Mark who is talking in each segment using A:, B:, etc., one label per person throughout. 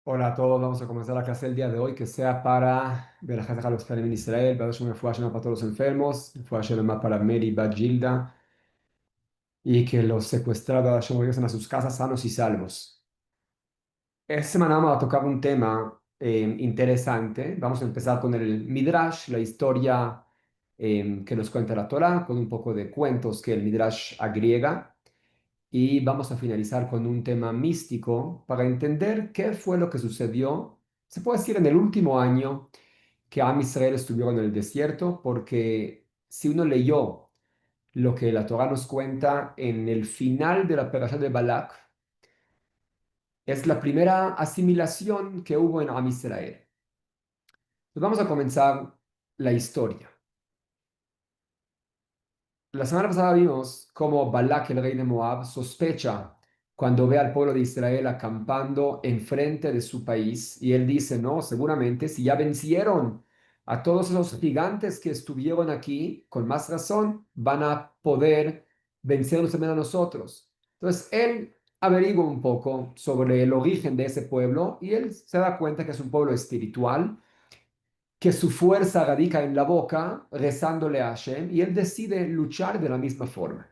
A: Hola a todos, vamos a comenzar la clase del día de hoy, que sea para Berajat los en Israel, para para todos los enfermos, fue para Mary Bat Gilda, y que los secuestrados Hashem regresen a sus casas sanos y salvos. Esta semana vamos a tocar un tema interesante. Vamos a empezar con el Midrash, la historia que nos cuenta la Torá, con un poco de cuentos que el Midrash agrega. Y vamos a finalizar con un tema místico para entender qué fue lo que sucedió, se puede decir, en el último año que Am Israel estuvieron en el desierto, porque si uno leyó lo que la Torah nos cuenta en el final de la Perashá de Balak, es la primera asimilación que hubo en Am Israel. Pues vamos a comenzar la historia. La semana pasada vimos cómo Balak, el rey de Moab, sospecha cuando ve al pueblo de Israel acampando enfrente de su país y él dice, no, seguramente si ya vencieron a todos esos gigantes que estuvieron aquí, con más razón van a poder vencernos también a nosotros. Entonces él averigua un poco sobre el origen de ese pueblo y él se da cuenta que es un pueblo espiritual, que su fuerza radica en la boca, rezándole a Hashem, y él decide luchar de la misma forma,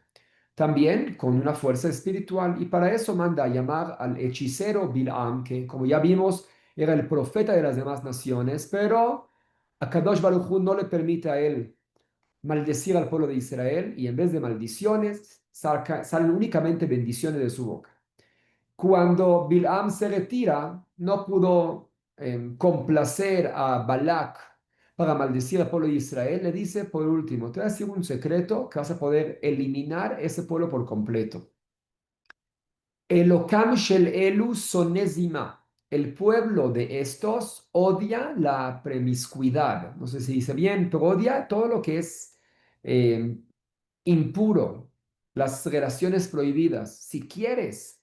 A: también con una fuerza espiritual, y para eso manda a llamar al hechicero Bilam, que como ya vimos, era el profeta de las demás naciones, pero a Kadosh Baruj Hu no le permite a él maldecir al pueblo de Israel, y en vez de maldiciones, salen únicamente bendiciones de su boca. Cuando Bilam se retira, no pudo complacer a Balak para maldecir al pueblo de Israel. Le dice, por último, te voy a decir un secreto que vas a poder eliminar ese pueblo por completo. Elokam shel elu sonezima. El pueblo de estos odia la promiscuidad. No sé si dice bien, pero odia todo lo que es eh, impuro, las relaciones prohibidas. Si quieres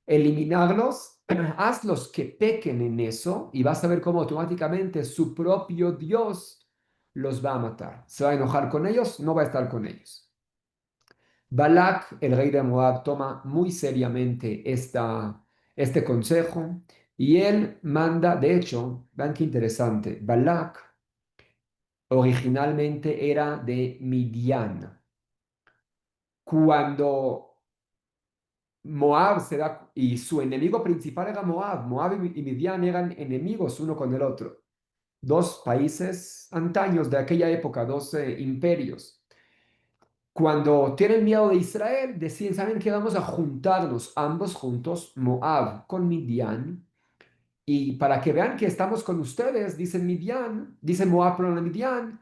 A: eliminarlos, hazlos que pequen en eso y vas a ver cómo automáticamente su propio Dios los va a matar. Se va a enojar con ellos, no va a estar con ellos. Balak, el rey de Moab, toma muy seriamente este consejo y él manda, de hecho, vean qué interesante, Balak originalmente era de Midian. Cuando Moab se da, y su enemigo principal era Moab. Moab y Midian eran enemigos uno con el otro. Dos países antaños de aquella época, dos imperios. Cuando tienen miedo de Israel, deciden, ¿saben qué? Vamos a juntarnos ambos juntos, Moab con Midian, y para que vean que estamos con ustedes, dicen Midian, dice Moab con Midian,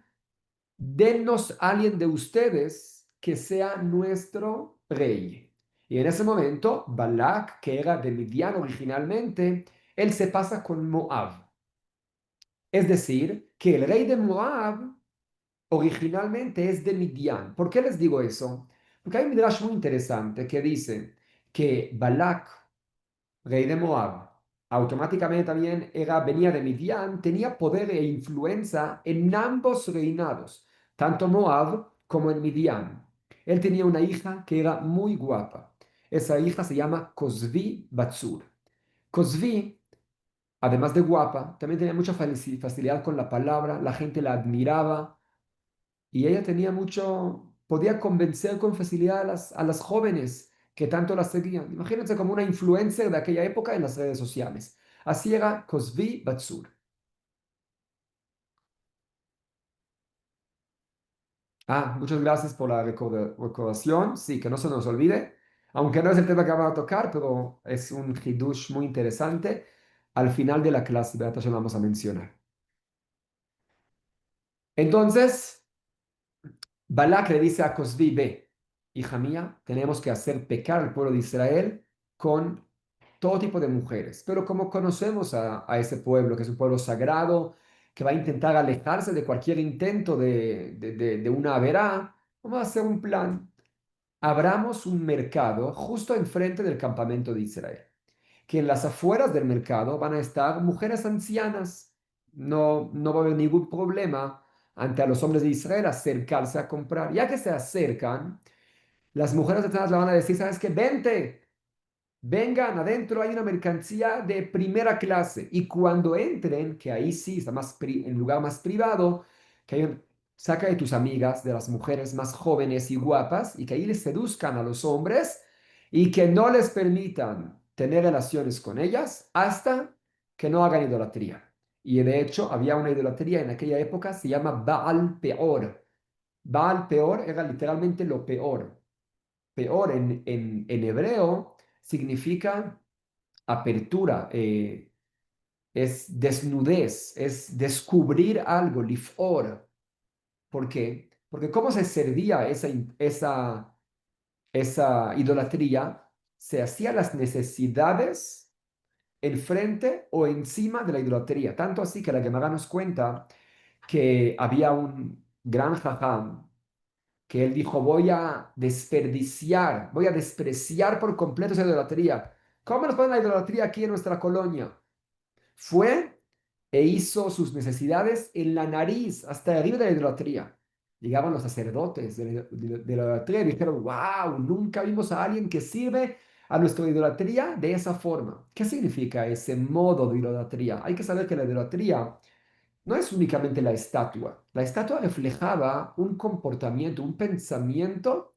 A: dennos a alguien de ustedes que sea nuestro rey. Y en ese momento, Balak, que era de Midian originalmente, él se pasa con Moab. Es decir, que el rey de Moab originalmente es de Midian. ¿Por qué les digo eso? Porque hay un midrash muy interesante que dice que Balak, rey de Moab, automáticamente también venía de Midian, tenía poder e influencia en ambos reinados, tanto Moab como en Midian. Él tenía una hija que era muy guapa. Esa hija se llama Cosbi Batsur. Cosbi, además de guapa, también tenía mucha facilidad con la palabra, la gente la admiraba y ella tenía mucho, podía convencer con facilidad a las jóvenes que tanto la seguían. Imagínense como una influencer de aquella época en las redes sociales. Así era Cosbi Batsur. Muchas gracias por la recordación. Sí, que no se nos olvide, aunque no es el tema que vamos a tocar, pero es un hidush muy interesante. Al final de la clase, de lo vamos a mencionar. Entonces, Balak le dice a Cosbi, ve, hija mía, tenemos que hacer pecar al pueblo de Israel con todo tipo de mujeres. Pero como conocemos a ese pueblo, que es un pueblo sagrado, que va a intentar alejarse de cualquier intento de una verá, vamos a hacer un plan. Abramos un mercado justo enfrente del campamento de Israel, que en las afueras del mercado van a estar mujeres ancianas. No, no va a haber ningún problema ante a los hombres de Israel acercarse a comprar. Ya que se acercan, las mujeres ancianas le van a decir, ¿sabes qué? Vente, vengan adentro, hay una mercancía de primera clase. Y cuando entren, que ahí sí está en lugar más privado, que saca de tus amigas, de las mujeres más jóvenes y guapas, y que ahí les seduzcan a los hombres y que no les permitan tener relaciones con ellas hasta que no hagan idolatría. Y de hecho, había una idolatría en aquella época, se llama Baal Peor. Baal Peor era literalmente lo peor. Peor en hebreo significa apertura, es desnudez, es descubrir algo, lifor. ¿Por qué? Porque cómo se servía esa idolatría, se hacía las necesidades enfrente o encima de la idolatría. Tanto así que la Gemara nos cuenta que había un gran jajam que él dijo, voy a despreciar por completo esa idolatría. ¿Cómo nos ponen la idolatría aquí en nuestra colonia? Fue e hizo sus necesidades en la nariz, hasta arriba de la idolatría. Llegaban los sacerdotes de la idolatría y dijeron, wow, nunca vimos a alguien que sirve a nuestra idolatría de esa forma. ¿Qué significa ese modo de idolatría? Hay que saber que la idolatría no es únicamente la estatua. La estatua reflejaba un comportamiento, un pensamiento,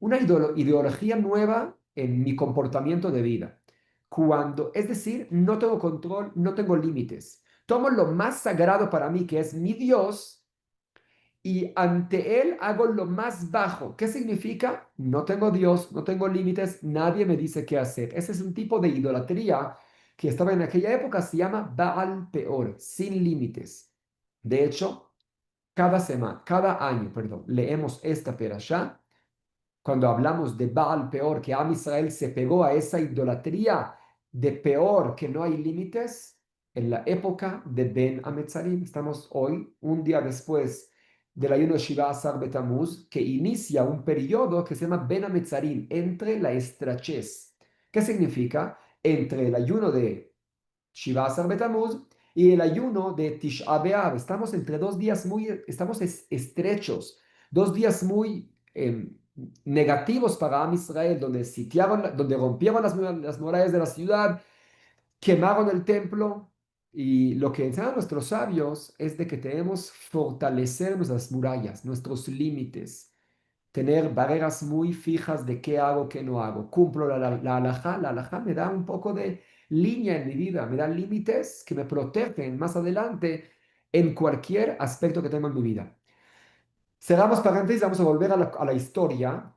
A: una ideología nueva en mi comportamiento de vida. Es decir, no tengo control, no tengo límites. Tomo lo más sagrado para mí, que es mi Dios, y ante Él hago lo más bajo. ¿Qué significa? No tengo Dios, no tengo límites, nadie me dice qué hacer. Ese es un tipo de idolatría que estaba en aquella época, se llama Baal Peor, sin límites. De hecho, cada año, perdón, leemos esta perashá cuando hablamos de Baal Peor, que Am Israel se pegó a esa idolatría de peor, que no hay límites, en la época de Ben Ametzarim. Estamos hoy, un día después del ayuno de Shiva Asar Betamuz, que inicia un periodo que se llama Ben Ametzarim, entre la estrechez. ¿Qué significa? Entre el ayuno de Shiva Asar Betamuz y el ayuno de Tisha B'Av. Estamos entre estamos estrechos, 2 días muy negativos para Am Israel, donde sitiaron, donde rompieron las murallas de la ciudad, quemaron el templo. Y lo que enseñan nuestros sabios es de que debemos fortalecer nuestras murallas, nuestros límites, tener barreras muy fijas de qué hago, qué no hago. Cumplo la halajá. La halajá me da un poco de línea en mi vida, me da límites que me protegen más adelante en cualquier aspecto que tenga en mi vida. Cerramos paréntesis, vamos a volver a la historia.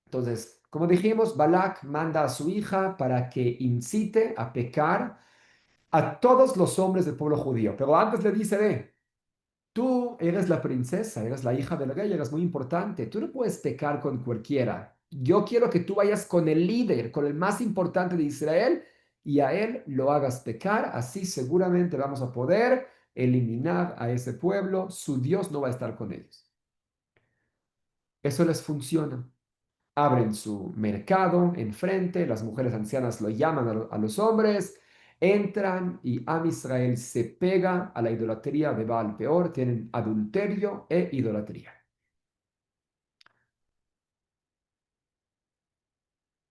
A: Entonces, como dijimos, Balak manda a su hija para que incite a pecar a todos los hombres del pueblo judío. Pero antes le dice, ve, tú eres la princesa, eres la hija del rey, eres muy importante. Tú no puedes pecar con cualquiera. Yo quiero que tú vayas con el líder, con el más importante de Israel, y a él lo hagas pecar. Así seguramente vamos a poder eliminar a ese pueblo. Su Dios no va a estar con ellos. Eso les funciona. Abren su mercado enfrente, las mujeres ancianas lo llaman a los hombres, entran y Am Israel se pega a la idolatría de Baal Peor, tienen adulterio e idolatría.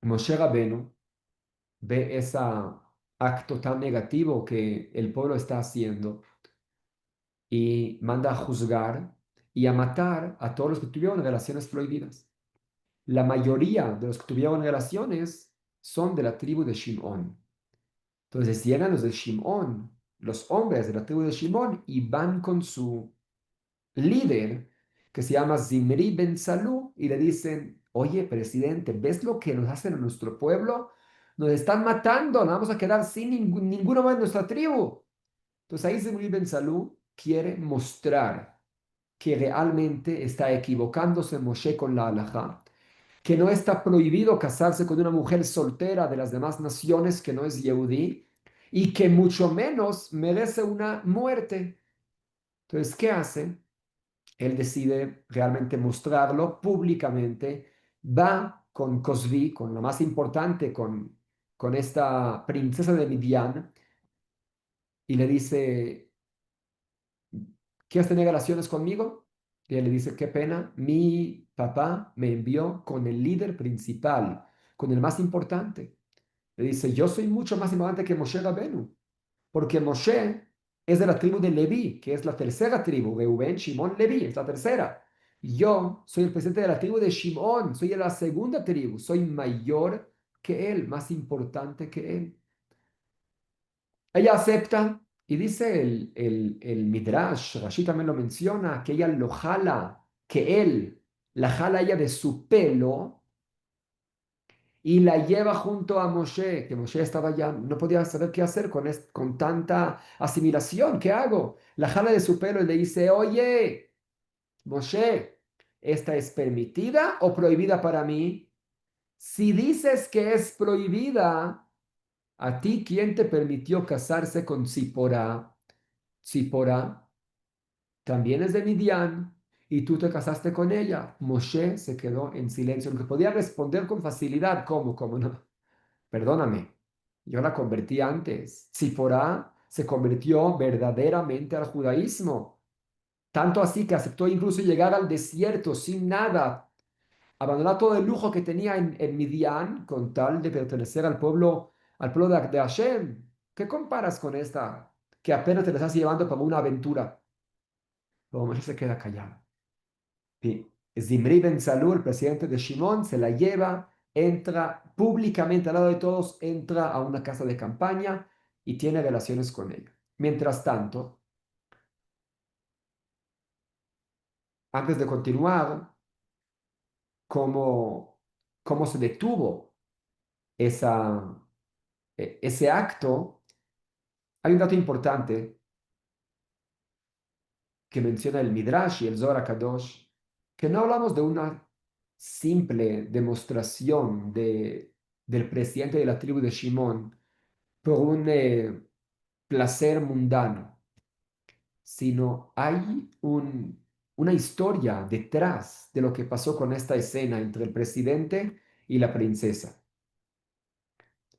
A: Moshe Rabenu ve ese acto tan negativo que el pueblo está haciendo y manda a juzgar y a matar a todos los que tuvieron relaciones prohibidas. La mayoría de los que tuvieron relaciones son de la tribu de Shimón. Entonces llegan los de Shimón, los hombres de la tribu de Shimón, y van con su líder, que se llama Zimri Ben Salú, y le dicen, oye, presidente, ¿ves lo que nos hacen a nuestro pueblo? Nos están matando, nos vamos a quedar sin ninguno más de nuestra tribu. Entonces ahí Zimri Ben Salú quiere mostrar que realmente está equivocándose Moshe con la halajá, que no está prohibido casarse con una mujer soltera de las demás naciones que no es Yehudí y que mucho menos merece una muerte. Entonces, ¿qué hace? Él decide realmente mostrarlo públicamente, va con Cosbi, con lo más importante, con esta princesa de Midian, y le dice, ¿quieres tener relaciones conmigo? Y él le dice, qué pena, mi papá me envió con el líder principal, con el más importante. Le dice, yo soy mucho más importante que Moshe Rabenu, porque Moshe es de la tribu de Leví, que es la tercera tribu, Reuben, Shimón, Leví, es la tercera. Yo soy el presidente de la tribu de Shimón, soy de la segunda tribu, soy mayor que él, más importante que él. Ella acepta y dice el Midrash, Rashi también lo menciona, que ella lo jala, que él la jala ella de su pelo y la lleva junto a Moshe, que Moshe estaba ya, no podía saber qué hacer con tanta asimilación, ¿qué hago? La jala de su pelo y le dice, oye, Moshe, ¿esta es permitida o prohibida para mí? Si dices que es prohibida, ¿a ti quién te permitió casarse con Zipporah? Zipporah también es de Midian y tú te casaste con ella. Moshe se quedó en silencio, lo que podía responder con facilidad, ¿cómo? ¿Cómo no? Perdóname, yo la convertí antes. Zipporah se convirtió verdaderamente al judaísmo, tanto así que aceptó incluso llegar al desierto sin nada, abandonar todo el lujo que tenía en Midian con tal de pertenecer al pueblo de Hashem. ¿Qué comparas con esta que apenas te la estás llevando como una aventura? Luego Moshe se queda callado. Y Zimri Ben Salú, el presidente de Shimón, se la lleva, entra públicamente al lado de todos, entra a una casa de campaña y tiene relaciones con ella. Mientras tanto, antes de continuar, cómo, cómo se detuvo esa, ese acto, hay un dato importante que menciona el Midrash y el Zohar Kadosh, que no hablamos de una simple demostración del presidente de la tribu de Shimón por un placer mundano, sino hay una historia detrás de lo que pasó con esta escena entre el presidente y la princesa.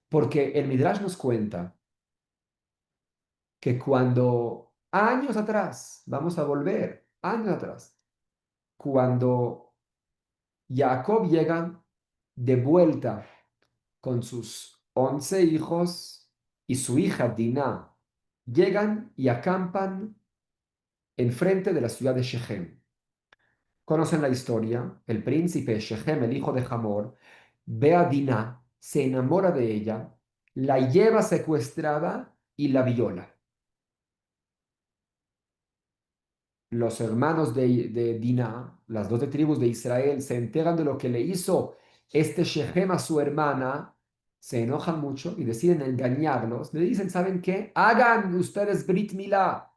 A: Porque el Midrash nos cuenta que cuando años atrás, vamos a volver años atrás, cuando Jacob llega de vuelta con sus 11 hijos y su hija Dinah, llegan y acampan enfrente de la ciudad de Shechem. Conocen la historia, el príncipe Shechem, el hijo de Hamor, ve a Dinah, se enamora de ella, la lleva secuestrada y la viola. Los hermanos de Dinah, las 12 tribus de Israel, se enteran de lo que le hizo este Shechem a su hermana, se enojan mucho y deciden engañarlos. Le dicen, ¿saben qué? Hagan ustedes Brit Milá.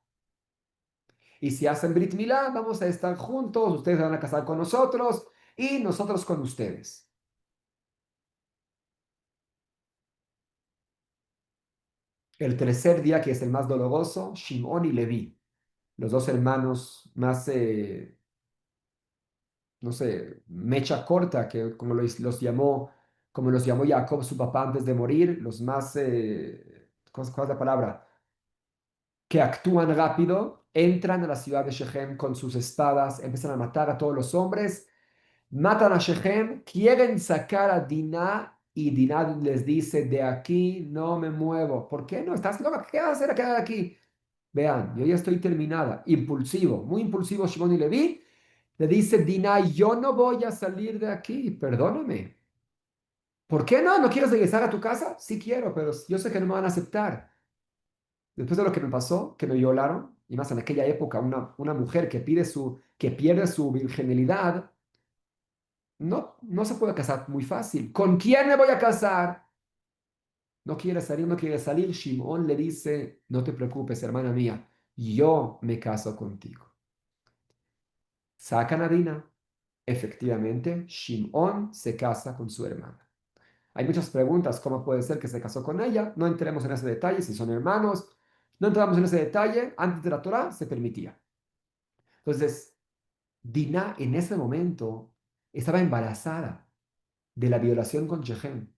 A: Y si hacen Brit Milá, vamos a estar juntos, ustedes van a casar con nosotros y nosotros con ustedes. El tercer día, que es el más doloroso, Shimón y Leví, los dos hermanos más, no sé, mecha corta, que como como los llamó Jacob, su papá, antes de morir, los más, cuál es la palabra? Que actúan rápido, entran a la ciudad de Shechem con sus espadas, empiezan a matar a todos los hombres, matan a Shechem, quieren sacar a Dinah y Dinah les dice, de aquí no me muevo. ¿Por qué no? ¿Estás loca? ¿Qué vas a hacer quedar aquí? Vean, yo ya estoy terminada. Impulsivo, muy impulsivo Shimon y Leví. Le dice Dinah, yo no voy a salir de aquí, perdóname. ¿Por qué no? ¿No quieres regresar a tu casa? Sí quiero, pero yo sé que no me van a aceptar. Después de lo que me pasó, que me violaron, y más en aquella época, una mujer que pierde su virginidad, no se puede casar muy fácil. ¿Con quién me voy a casar? No quiere salir, no quiere salir. Shimón le dice, no te preocupes, hermana mía, yo me caso contigo. Sacan a Dina. Efectivamente, Shimón se casa con su hermana. Hay muchas preguntas, ¿cómo puede ser que se casó con ella? No entremos en ese detalle, si son hermanos. No entramos en ese detalle, antes de la Torá se permitía. Entonces, Dinah en ese momento estaba embarazada de la violación con Shechem.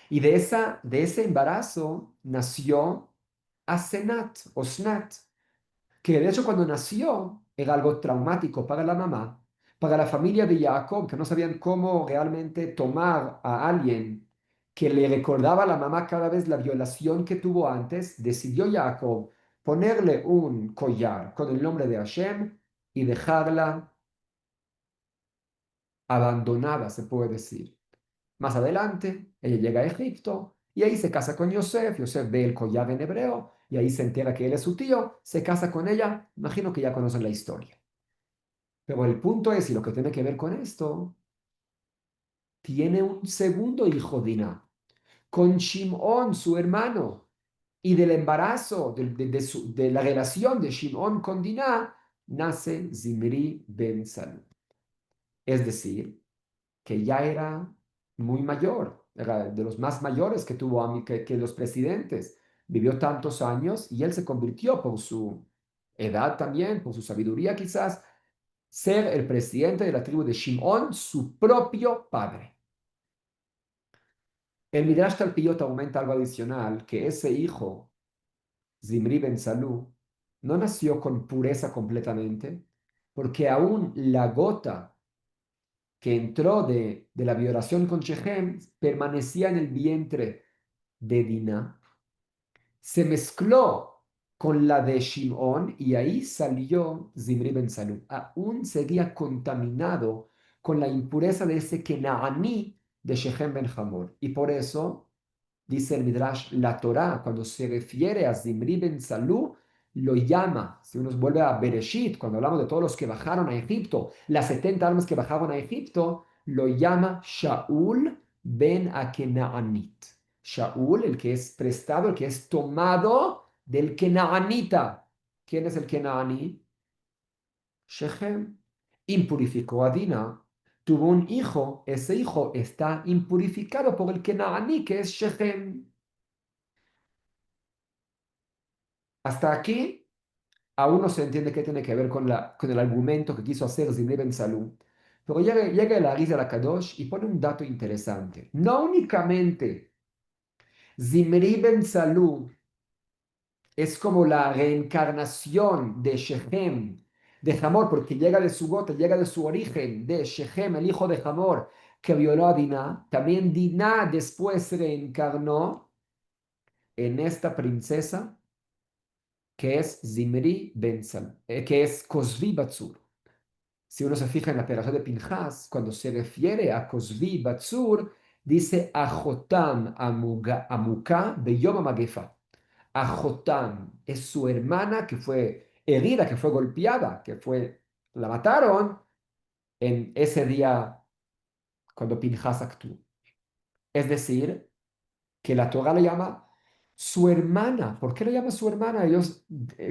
A: Y de ese embarazo nació Asenat o Snat, que de hecho cuando nació era algo traumático para la mamá, para la familia de Jacob, que no sabían cómo realmente tomar a alguien que le recordaba a la mamá cada vez la violación que tuvo antes, decidió Jacob ponerle un collar con el nombre de Hashem y dejarla abandonada, se puede decir. Más adelante, ella llega a Egipto y ahí se casa con Yosef. Yosef ve el collar en hebreo y ahí se entera que él es su tío, se casa con ella. Imagino que ya conocen la historia. Pero el punto es, y lo que tiene que ver con esto, tiene un segundo hijo, Dinah, con Shimón, su hermano, y del embarazo, de la relación de Shimón con Dinah, nace Zimri ben Salu. Es decir, que ya era muy mayor, era de los más mayores que tuvo que los presidentes. Vivió tantos años y él se convirtió por su edad también, por su sabiduría quizás, ser el presidente de la tribu de Shimón, su propio padre. El Midrash Talpiyot aumenta algo adicional, que ese hijo, Zimri ben Salú, no nació con pureza completamente, porque aún la gota que entró de la violación con Shechem permanecía en el vientre de Dinah, se mezcló con la de Shimón y ahí salió Zimri ben Salú. Aún seguía contaminado con la impureza de ese Kenaaní de Shechem ben Hamor. Y por eso dice el Midrash, la Torá, cuando se refiere a Zimri ben Salú, lo llama, si uno vuelve a Bereshit, cuando hablamos de todos los que bajaron a Egipto, las 70 almas que bajaron a Egipto, lo llama Shaul ben Akenaanit. Shaul, el que es prestado, el que es tomado del Kenaanita. ¿Quién es el Kenaani? Shechem. Impurificó a Dina, tuvo un hijo, ese hijo está impurificado por el Kenaani, que es Shechem. Hasta aquí aún no se entiende qué tiene que ver con el argumento que quiso hacer Zimri Ben Salú. Pero llega el Ariz al Kadosh y pone un dato interesante. No únicamente Zimri Ben Salú es como la reencarnación de Shechem, de Hamor, porque llega de su gota, llega de su origen, de Shechem, el hijo de Hamor, que violó a Dinah. También Dinah después se reencarnó en esta princesa que es Zimri Ben Salú, que es Cosbi Batsur. Si uno se fija en la perashá de Pinjas, cuando se refiere a Cosbi Batsur, dice Ajotam Amuka Beyom Magefa. Ajotam es su hermana que fue herida, que fue golpeada, la mataron en ese día cuando Pinjas actuó. Es decir, que la Torah le llama su hermana. ¿Por qué le llama su hermana?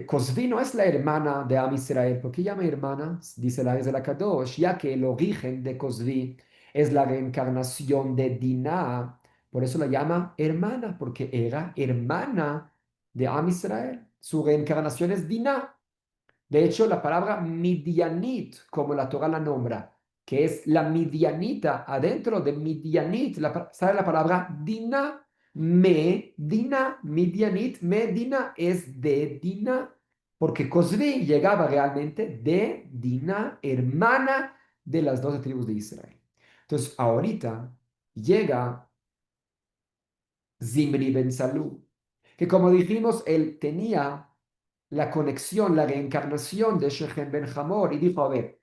A: Cosbi no es la hermana de Am Israel. ¿Por qué llama hermana? Dice la de la Kadosh, ya que el origen de Cosbi es la reencarnación de Dinah. Por eso la llama hermana, porque era hermana de Am Israel. Su reencarnación es Dinah. De hecho, la palabra Midianit, como la Torah la nombra, que es la Midianita, adentro de Midianit, sale la palabra Dina, Medina, Midianit, Medina es de Dina, porque Cosbi llegaba realmente de Dina, hermana de las 12 tribus de Israel. Entonces, ahorita llega Zimri ben Salú, que como dijimos, él tenía la conexión, la reencarnación de Shechem ben Hamor y dijo, a ver,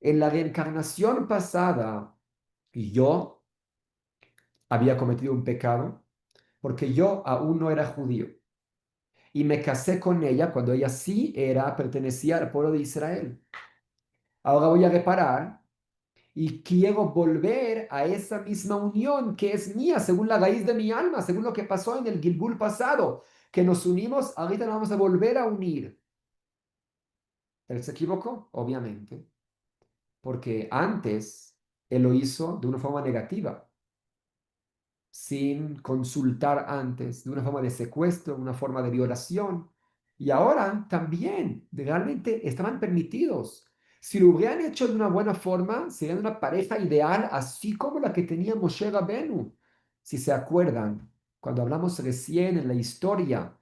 A: en la reencarnación pasada yo había cometido un pecado porque yo aún no era judío y me casé con ella cuando ella sí pertenecía al pueblo de Israel. Ahora voy a reparar y quiero volver a esa misma unión que es mía, según la raíz de mi alma, según lo que pasó en el Gilgul pasado, que nos unimos, ahorita nos vamos a volver a unir. Él se equivocó, obviamente, porque antes él lo hizo de una forma negativa, sin consultar antes, de una forma de secuestro, una forma de violación. Y ahora también, realmente estaban permitidos. Si lo hubieran hecho de una buena forma, serían una pareja ideal, así como la que tenía Moshe Rabenu. Si se acuerdan, cuando hablamos recién en la historia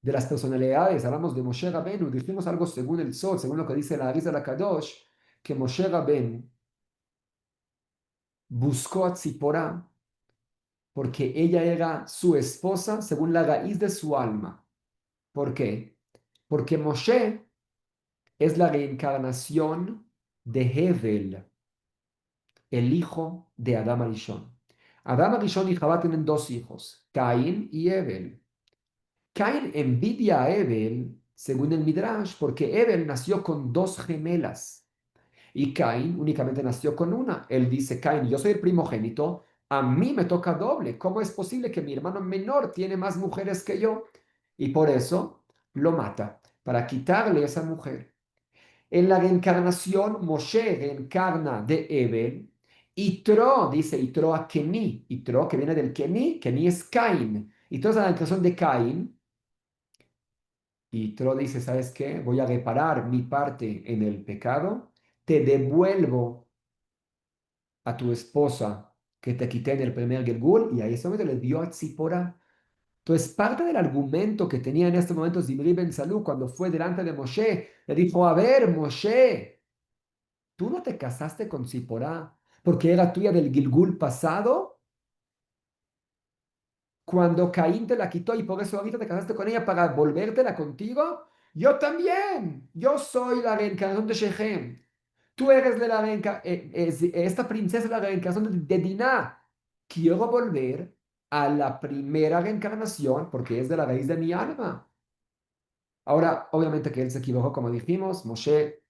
A: de las personalidades, hablamos de Moshe Rabenu, dijimos algo según el Sol, según lo que dice la Ariza la Kadosh, que Moshe Rabenu buscó a Tzipora porque ella era su esposa según la raíz de su alma. ¿Por qué? Porque Moshe es la reencarnación de Hevel, el hijo de Adán Arishon. Adán Arishon y Jabá tienen dos hijos, Caín y Hevel. Caín envidia a Hevel, según el Midrash, porque Hevel nació con dos gemelas y Caín únicamente nació con una. Él dice, Caín, yo soy el primogénito, a mí me toca doble. ¿Cómo es posible que mi hermano menor tiene más mujeres que yo? Y por eso lo mata, para quitarle esa mujer. En la reencarnación, Moshe reencarna de Hevel. Yitro, dice Yitro a Keni. Yitro, que viene del Keni. Keni es Caín. Y toda la reencarnación de Caín. Yitro dice, ¿sabes qué? Voy a reparar mi parte en el pecado. Te devuelvo a tu esposa que te quité en el primer Gilgul. Y ahí ese momento le dio a Tzipora. Entonces, parte del argumento que tenía en este momento Zimri Ben Salú cuando fue delante de Moshe, le dijo, a ver, Moshe, ¿tú no te casaste con Ziporá porque era tuya del Gilgul pasado? Cuando Caín te la quitó y por eso ahorita te casaste con ella para volvértela contigo. Yo también. Yo soy la reencarnación de Shechem. Tú eres de la esta princesa es la reencarnación de Dinah. Quiero volver a la primera reencarnación porque es de la raíz de mi alma. Ahora, obviamente que él se equivocó, como dijimos. Moshe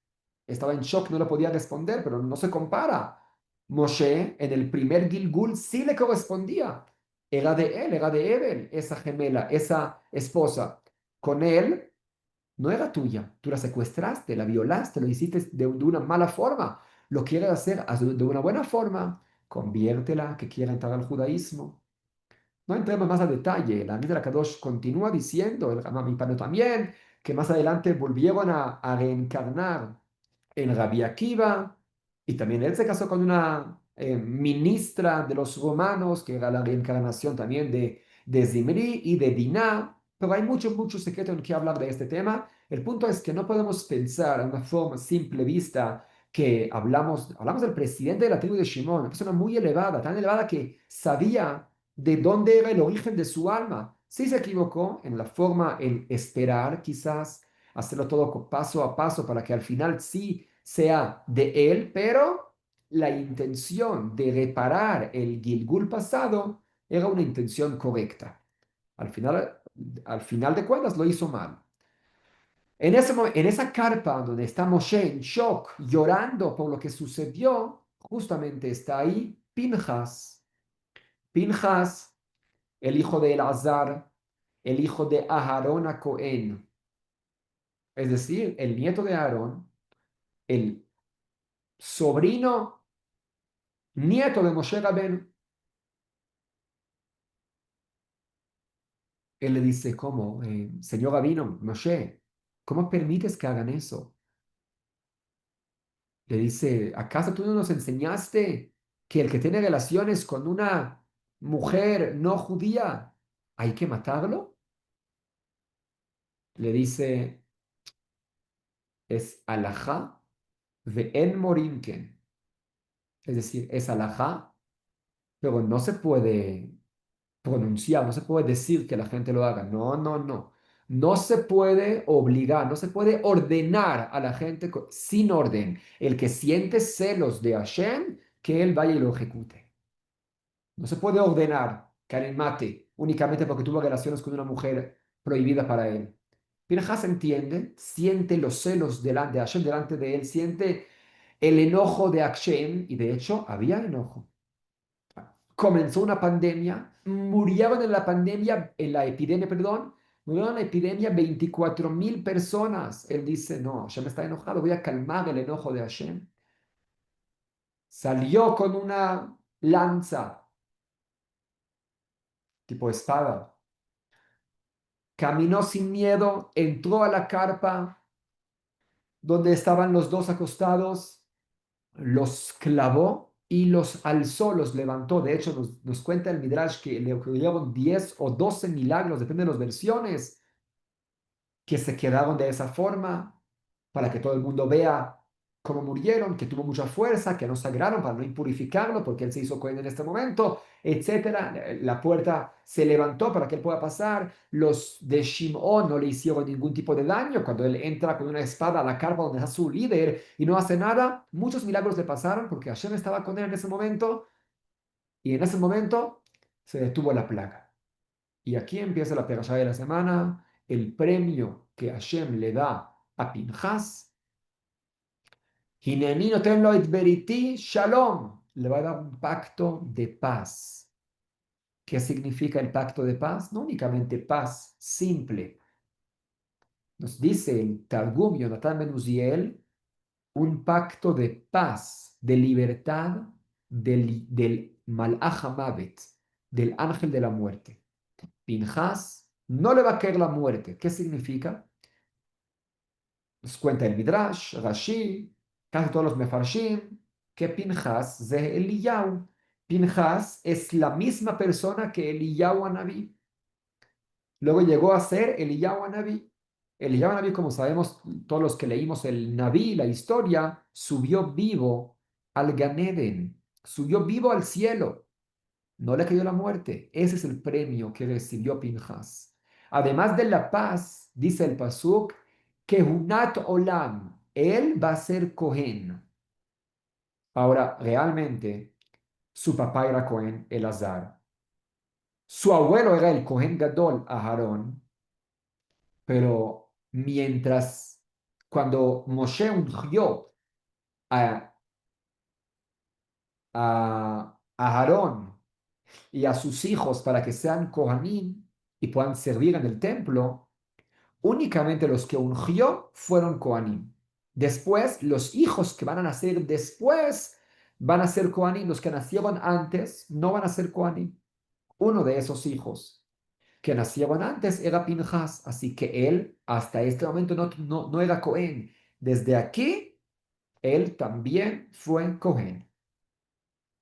A: estaba en shock, no lo podía responder, pero no se compara. Moshe en el primer Gilgul sí le correspondía. Era de él, era de Evel, esa gemela, esa esposa. Con él no era tuya. Tú la secuestraste, la violaste, lo hiciste de una mala forma. Lo quieres hacer, hazlo de una buena forma. Conviértela, que quiera entrar al judaísmo. No entremos más a detalle. La Amida Kadosh continúa diciendo, el Rama Mipano también, que más adelante volvieron a reencarnar en Rabbi Akiva, y también él se casó con una ministra de los romanos, que era la reencarnación también de Zimri y de Dinah, pero hay mucho, mucho secreto en que hablar de este tema. El punto es que no podemos pensar en una forma simple vista que hablamos del presidente de la tribu de Shimon, una persona muy elevada, tan elevada que sabía de dónde era el origen de su alma. Sí se equivocó en la forma, en esperar quizás, hacerlo todo paso a paso para que al final sí sea de él, pero la intención de reparar el Gilgul pasado era una intención correcta. Al final, al final de cuentas lo hizo mal. En esa carpa donde está Moshe en shock, llorando por lo que sucedió, justamente está ahí Pinjas. Pinjas, el hijo de Elazar, el hijo de Aharón a Cohen, es decir, el nieto de Aarón, el sobrino, nieto de Moshe Rabbeinu. Él le dice, ¿cómo? Señor Rabino, Moshe, ¿cómo permites que hagan eso? Le dice, ¿acaso tú no nos enseñaste que el que tiene relaciones con una mujer no judía hay que matarlo? Le dice, es alajá de en morinken. Es decir, es alajá, pero no se puede pronunciar, no se puede decir que la gente lo haga. No, no, no. No se puede obligar, no se puede ordenar a la gente sin orden. El que siente celos de Hashem, que él vaya y lo ejecute. No se puede ordenar que alguien mate únicamente porque tuvo relaciones con una mujer prohibida para él. Pinhas entiende, siente los celos de Hashem delante de él, siente el enojo de Hashem, y de hecho había enojo. Comenzó una pandemia, murieron en la pandemia, en la epidemia, perdón, murieron en la epidemia 24.000 personas. Él dice, no, Hashem está enojado, voy a calmar el enojo de Hashem. Salió con una lanza, tipo espada, caminó sin miedo, entró a la carpa donde estaban los dos acostados, los clavó y los alzó, los levantó. De hecho, nos cuenta el Midrash que le ocurrieron 10 o 12 milagros, depende de las versiones, que se quedaron de esa forma para que todo el mundo vea cómo murieron, que tuvo mucha fuerza, que no sagraron para no impurificarlo porque él se hizo Cohen en este momento, etcétera. La puerta se levantó para que él pueda pasar. Los de Shimón no le hicieron ningún tipo de daño cuando él entra con una espada a la carpa donde está su líder y no hace nada. Muchos milagros le pasaron porque Hashem estaba con él en ese momento y en ese momento se detuvo la plaga. Y aquí empieza la perashá de la semana, el premio que Hashem le da a Pinjas. Hineni noten lo et beriti shalom. Le va a dar un pacto de paz. ¿Qué significa el pacto de paz? No únicamente paz simple. Nos dice el Targum Yonatan Ben Uziel, un pacto de paz, de libertad del Malach HaMavet, del ángel de la muerte. Pinjas no le va a caer la muerte. ¿Qué significa? Nos cuenta el Midrash, Rashi, casi todos los Mefarshim, que Pinjas de Eliyahu. Pinjas es la misma persona que Eliyahu Anabí. Luego llegó a ser Eliyahu Anabí. Eliyahu Anabí, como sabemos, todos los que leímos el Nabí, la historia, subió vivo al Ganeden, subió vivo al cielo. No le cayó la muerte. Ese es el premio que recibió Pinjas. Además de la paz, dice el Pasuk, que Hunat Olam, él va a ser Cohen. Ahora, realmente, su papá era Cohen, Elazar. Su abuelo era el Cohen Gadol, Aharón, pero cuando Moshe ungió a, a Aharón y a sus hijos para que sean Kohanim y puedan servir en el templo, únicamente los que ungió fueron Kohanim. Después, los hijos que van a nacer después van a ser Kohanim. Los que nacieron antes no van a ser Kohanim. Uno de esos hijos que nacieron antes era Pinjas, así que él hasta este momento no era Cohen. Desde aquí, él también fue Cohen.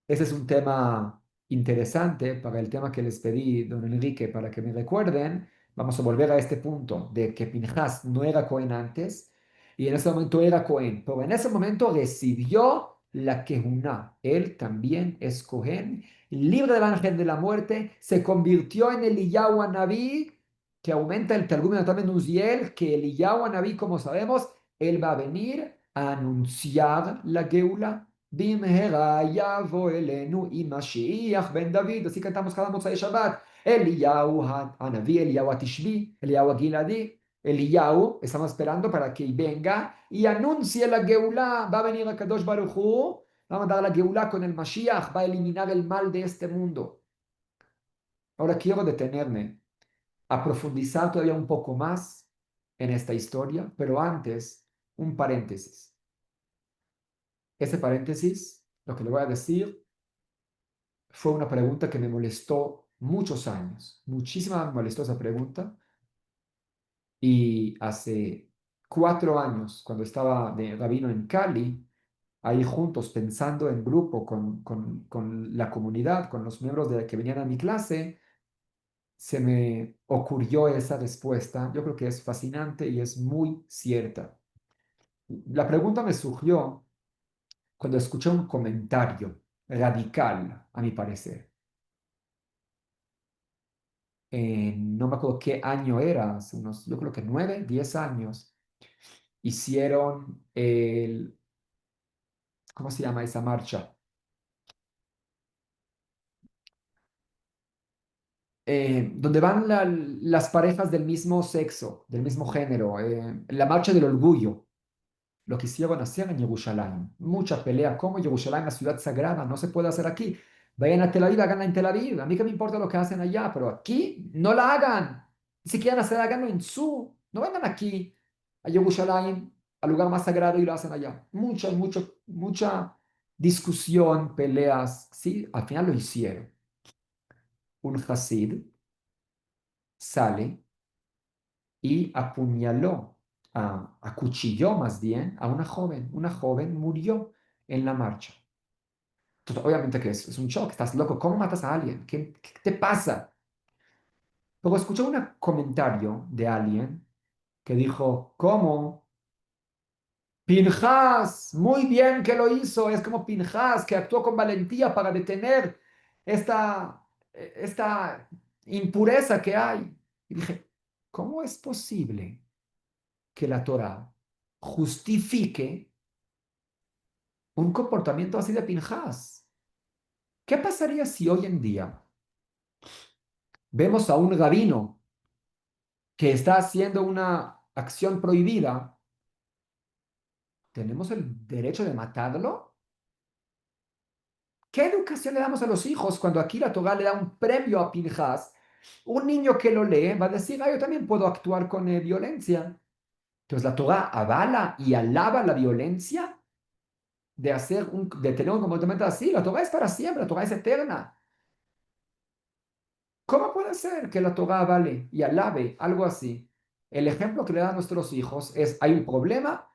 A: Ese es un tema interesante para el tema que les pedí, don Enrique, para que me recuerden. Vamos a volver a este punto de que Pinjas no era Cohen antes y en ese momento era Cohen, pero en ese momento recibió la Kehuná. Él también es Cohen, libre del ángel de la muerte, se convirtió en Eliyahu Anabí, que aumenta el Targum de Natan Ben Uziel, que Eliyahu Anabí, como sabemos, él va a venir a anunciar la Geula. במהרה יבוא אלינו עם משיח בן דוד, así cantamos cada מוצאי שבת. Eliyahu הנביא, Eliyahu התשבי, Eliyahu הגלעדי. Eliyahu, estamos esperando para que venga y anuncie la Geulá. Va a venir a Kadosh Baruj Hu, va a mandar la Geulá con el Mashiach, va a eliminar el mal de este mundo. Ahora quiero detenerme a profundizar todavía un poco más en esta historia, pero antes, un paréntesis. Ese paréntesis, lo que le voy a decir, fue una pregunta que me molestó muchos años. Muchísima me molestó esa pregunta. Y hace 4 años, cuando estaba de rabino en Cali, ahí juntos, pensando en grupo con la comunidad, con los miembros de que venían a mi clase, se me ocurrió esa respuesta. Yo creo que es fascinante y es muy cierta. La pregunta me surgió cuando escuché un comentario radical, a mi parecer. No me acuerdo qué año era, hace unos, yo creo que 9, 10 años, hicieron ¿cómo se llama esa marcha? Donde van las parejas del mismo sexo, del mismo género, la marcha del orgullo, lo que hicieron hacer en Jerusalén. Mucha pelea, como Jerusalén, la ciudad sagrada, no se puede hacer aquí. Vayan a Tel Aviv, háganla en Tel Aviv. A mí que me importa lo que hacen allá, pero aquí no la hagan. Si quieren hacer, háganlo en no vengan aquí a Jerusalén, al lugar más sagrado y lo hacen allá. Mucha discusión, peleas, sí, al final lo hicieron. Un Hasid sale y apuñaló, acuchilló más bien a una joven. Una joven murió en la marcha. Entonces, obviamente que es un shock, estás loco, ¿cómo matas a alguien? ¿Qué te pasa? Pero escuché un comentario de alguien que dijo, ¿cómo Pinjas, muy bien que lo hizo. Es como Pinjas que actuó con valentía para detener esta impureza que hay. Y dije, ¿cómo es posible que la Torah justifique un comportamiento así de Pinjas? ¿Qué pasaría si hoy en día vemos a un rabino que está haciendo una acción prohibida? ¿Tenemos el derecho de matarlo? ¿Qué educación le damos a los hijos cuando aquí la Torah le da un premio a Pinjas? Un niño que lo lee va a decir, yo también puedo actuar con violencia. Entonces la Torah avala y alaba la violencia de tener un comportamiento así. La Torah es para siempre, la Torah es eterna. ¿Cómo puede ser que la Torah vale y alabe algo así? El ejemplo que le dan a nuestros hijos es, hay un problema,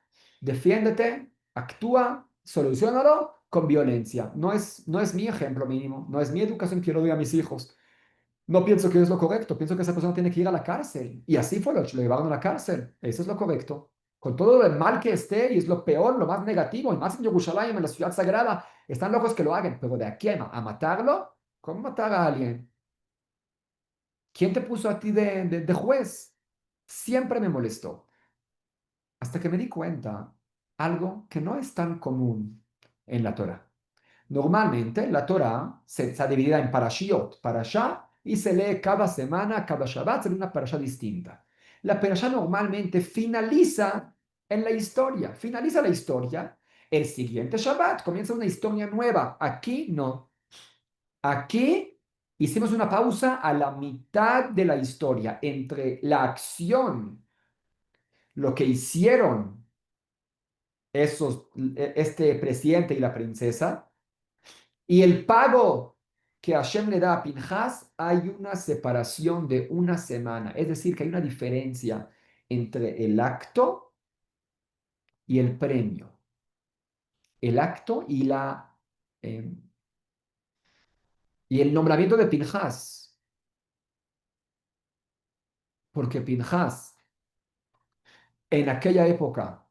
A: defiéndete, actúa, solucionalo con violencia. No es mi ejemplo mínimo, no es mi educación que yo le doy a mis hijos. No pienso que es lo correcto, pienso que esa persona tiene que ir a la cárcel. Y así fue, lo llevaron a la cárcel. Eso es lo correcto. Con todo lo mal que esté, y es lo peor, lo más negativo, y más en Jerusalén, en la ciudad sagrada, están locos que lo hagan. Pero de aquí a matarlo, ¿cómo matar a alguien? ¿Quién te puso a ti de juez? Siempre me molestó. Hasta que me di cuenta algo que no es tan común en la Torah. Normalmente la Torah está dividida en parashiot, parashá, y se lee cada semana, cada Shabbat, se lee una parashá distinta. La parashá normalmente finaliza la historia. El siguiente Shabbat comienza una historia nueva. Aquí no. Aquí hicimos una pausa a la mitad de la historia entre la acción, lo que hicieron este presidente y la princesa, y el pago que Hashem le da a Pinjas. Hay una separación de una semana. Es decir, que hay una diferencia entre el acto y el premio. El acto eh, y el nombramiento de Pinjas. Porque Pinjas, en aquella época,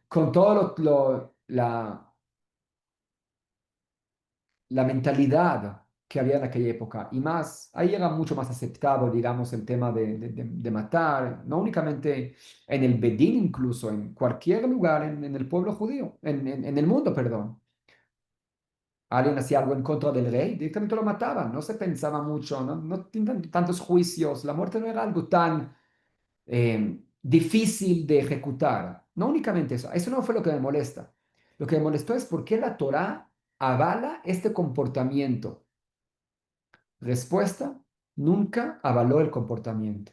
A: con todo la mentalidad que había en aquella época, y más, ahí era mucho más aceptado, digamos, el tema de matar, no únicamente en el Bedín, incluso en cualquier lugar en el pueblo judío, en el mundo, perdón. Alguien hacía algo en contra del rey, directamente lo mataban, no se pensaba mucho, no tenían tantos juicios, la muerte no era algo tan difícil de ejecutar. No únicamente eso no fue lo que me molesta. Lo que me molestó es por qué la Torá avala este comportamiento. Respuesta, nunca avaló el comportamiento.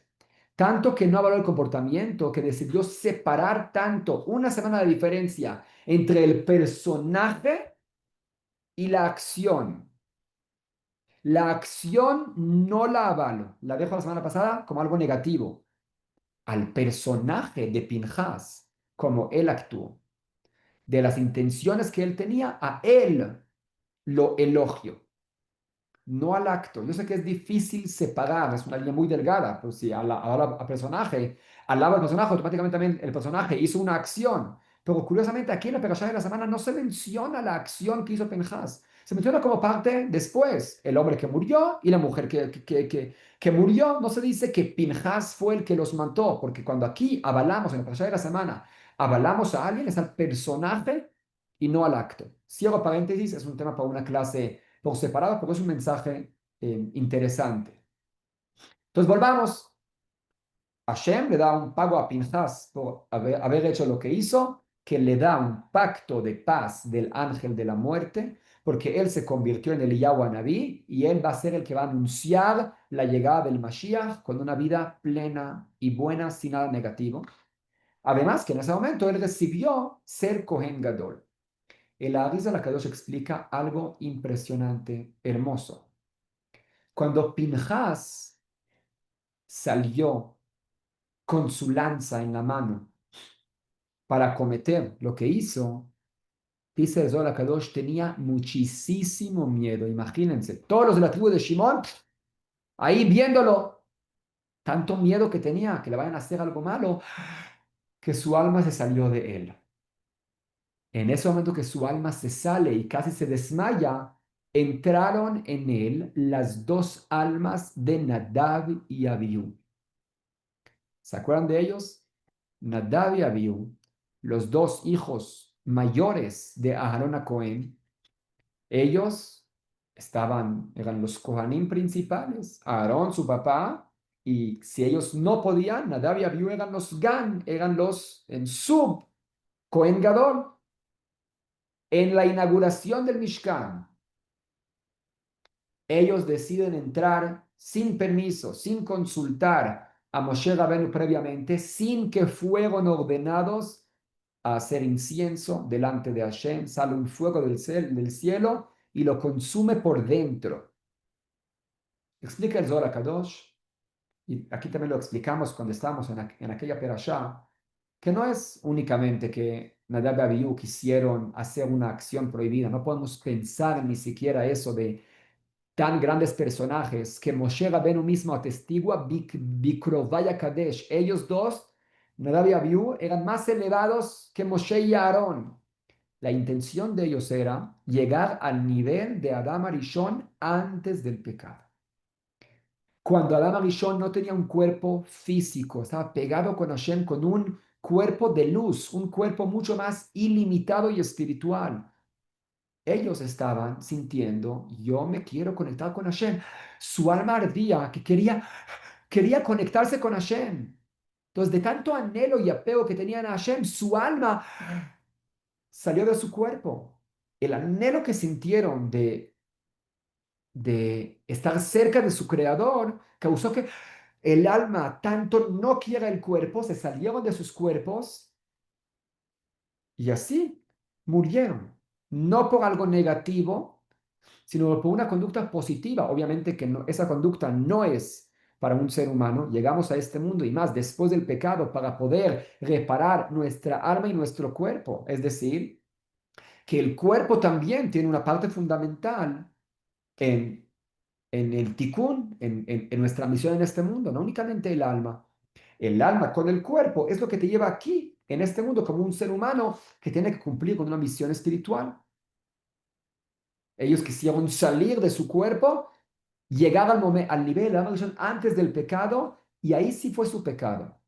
A: Tanto que no avaló el comportamiento, que decidió separar tanto, una semana de diferencia entre el personaje y la acción. La acción no la avalo, la dejo la semana pasada como algo negativo. Al personaje de Pinjas, como él actuó, de las intenciones que él tenía, a él lo elogio, no al acto. Yo sé que es difícil separar, es una línea muy delgada, pero si al personaje, alaba al personaje, automáticamente también el personaje hizo una acción. Pero curiosamente aquí en la Perashá de la semana no se menciona la acción que hizo Pinjas. Se menciona como parte después, el hombre que murió y la mujer que murió. No se dice que Pinjas fue el que los mató, porque cuando aquí avalamos en la Perashá de la semana, avalamos a alguien, es al personaje y no al acto. Cierro paréntesis, es un tema para una clase por separado, porque es un mensaje interesante. Entonces volvamos. Hashem le da un pago a Pinjas por haber hecho lo que hizo, que le da un pacto de paz del ángel de la muerte, porque él se convirtió en el Eliyahu Naví y él va a ser el que va a anunciar la llegada del Mashiach con una vida plena y buena, sin nada negativo. Además, que en ese momento él recibió ser Kohen Gadol. El Arizal Akadosh explica algo impresionante, hermoso. Cuando Pinjas salió con su lanza en la mano para cometer lo que hizo, dice el Zohar Kadosh, tenía muchísimo miedo. Imagínense, todos los de la tribu de Shimon, ahí viéndolo, tanto miedo que tenía que le vayan a hacer algo malo, que su alma se salió de él. En ese momento que su alma se sale y casi se desmaya, entraron en él las dos almas de Nadab y Abiú. ¿Se acuerdan de ellos? Nadab y Abiú, los dos hijos mayores de Aarón a Cohen, ellos eran los Kohanim principales, Aarón, su papá, y si ellos no podían, Nadab y Abiú eran los Gan, eran los en sub Cohen Gadol. En la inauguración del Mishkan, ellos deciden entrar sin permiso, sin consultar a Moshe Rabenu previamente, sin que fueron ordenados a hacer incienso delante de Hashem. Sale un fuego del cielo y lo consume por dentro. Explica el Zohar Kadosh, y aquí también lo explicamos cuando estábamos en aquella perashá, que no es únicamente que Nadab y Abiú quisieron hacer una acción prohibida. No podemos pensar ni siquiera eso de tan grandes personajes que Moshe Rabenu mismo atestigua, Bikrovaya Kadesh. Ellos dos, Nadab y Abiú, eran más elevados que Moshe y Aarón. La intención de ellos era llegar al nivel de Adam Arishon antes del pecado. Cuando Adam Arishon no tenía un cuerpo físico, estaba pegado con Hashem, con un cuerpo de luz, un cuerpo mucho más ilimitado y espiritual. Ellos estaban sintiendo, yo me quiero conectar con Hashem. Su alma ardía, que quería conectarse con Hashem. Entonces, de tanto anhelo y apego que tenían a Hashem, su alma salió de su cuerpo. El anhelo que sintieron de estar cerca de su creador causó que el alma tanto no quiera el cuerpo, se salieron de sus cuerpos y así murieron. No por algo negativo, sino por una conducta positiva. Obviamente que esa conducta no es para un ser humano. Llegamos a este mundo y más después del pecado para poder reparar nuestra alma y nuestro cuerpo. Es decir, que el cuerpo también tiene una parte fundamental en, en el tikkun, en nuestra misión en este mundo, no únicamente el alma. El alma con el cuerpo es lo que te lleva aquí, en este mundo, como un ser humano que tiene que cumplir con una misión espiritual. Ellos quisieron salir de su cuerpo, llegar al nivel de la maldición antes del pecado, y ahí sí fue su pecado.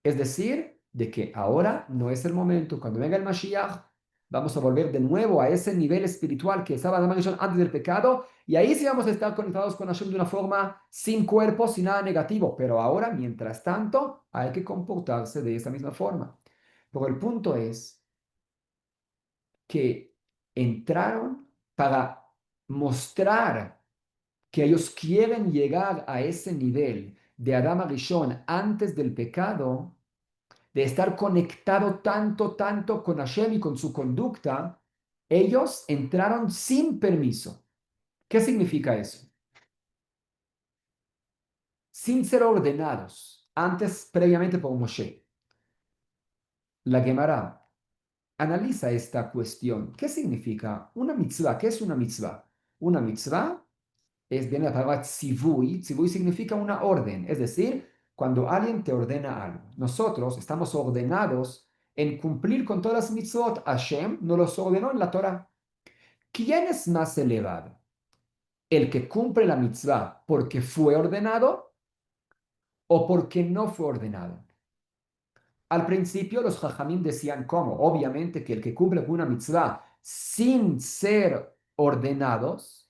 A: Es decir, de que ahora no es el momento. Cuando venga el Mashiach, vamos a volver de nuevo a ese nivel espiritual que estaba la maldición antes del pecado, y ahí sí vamos a estar conectados con Hashem de una forma sin cuerpo, sin nada negativo. Pero ahora, mientras tanto, hay que comportarse de esa misma forma. Pero el punto es que entraron para mostrar que ellos quieren llegar a ese nivel de Adam Arishon antes del pecado, de estar conectado tanto con Hashem y con su conducta, ellos entraron sin permiso. ¿Qué significa eso? Sin ser ordenados, antes previamente por Moshe. La Gemara analiza esta cuestión. ¿Qué significa una mitzvah? ¿Qué es una mitzvah? Una mitzvah viene la palabra tzivui. Tzivui significa una orden, es decir, cuando alguien te ordena algo. Nosotros estamos ordenados en cumplir con todas las mitzvot. Hashem nos los ordenó en la Torah. ¿Quién es más elevado? ¿El que cumple la mitzvah porque fue ordenado o porque no fue ordenado? Al principio los jajamim decían cómo. Obviamente que el que cumple con una mitzvah sin ser ordenados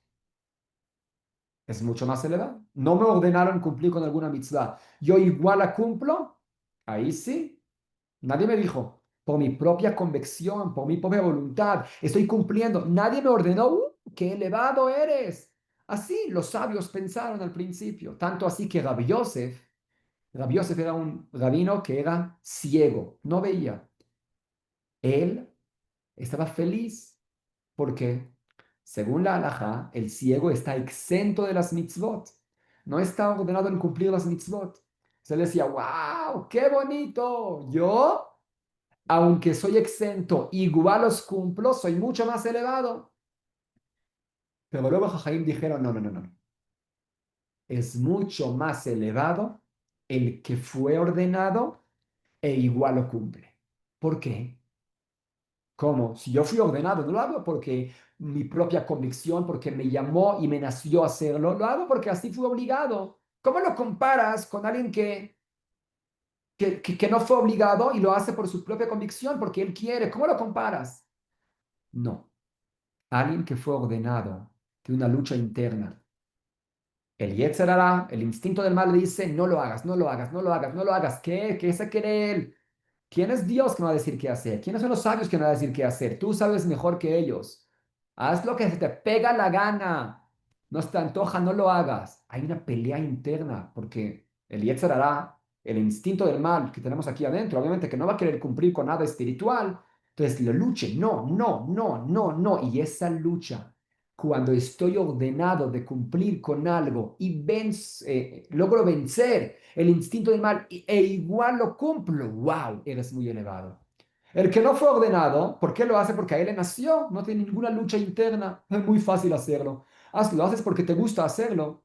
A: es mucho más elevado. No me ordenaron cumplir con alguna mitzvah. Yo igual la cumplo. Ahí sí. Nadie me dijo, por mi propia convicción, por mi propia voluntad, estoy cumpliendo. Nadie me ordenó, qué elevado eres. Así los sabios pensaron al principio. Tanto así que Rabbi Yosef era un rabino que era ciego, no veía. Él estaba feliz porque, según la halajá, el ciego está exento de las mitzvot. No está ordenado en cumplir las mitzvot. Se le decía, wow, qué bonito. Yo, aunque soy exento, igual los cumplo, soy mucho más elevado. Pero luego Jajaim dijeron, no. Es mucho más elevado el que fue ordenado e igual lo cumple. ¿Por qué? ¿Cómo? Si yo fui ordenado, no lo hago porque mi propia convicción, porque me llamó y me nació hacerlo, lo hago porque así fui obligado. ¿Cómo lo comparas con alguien que no fue obligado y lo hace por su propia convicción, porque él quiere? ¿Cómo lo comparas? No. Alguien que fue ordenado de una lucha interna. El Yetzer Hara, el instinto del mal, le dice, no lo hagas, no lo hagas, no lo hagas, no lo hagas. ¿Qué? ¿Qué se quiere él? ¿Quién es Dios que me va a decir qué hacer? ¿Quiénes son los sabios que me van a decir qué hacer? Tú sabes mejor que ellos. Haz lo que se te pega la gana. No se te antoja, no lo hagas. Hay una pelea interna porque el Yetzer Hara, el instinto del mal que tenemos aquí adentro, obviamente que no va a querer cumplir con nada espiritual. Entonces lo luche. No, no, no, no, no. Y esa lucha, cuando estoy ordenado de cumplir con algo y logro vencer el instinto del mal e igual lo cumplo, wow, eres muy elevado. El que no fue ordenado, ¿por qué lo hace? Porque a él le nació, no tiene ninguna lucha interna, es muy fácil hacerlo. Lo haces porque te gusta hacerlo.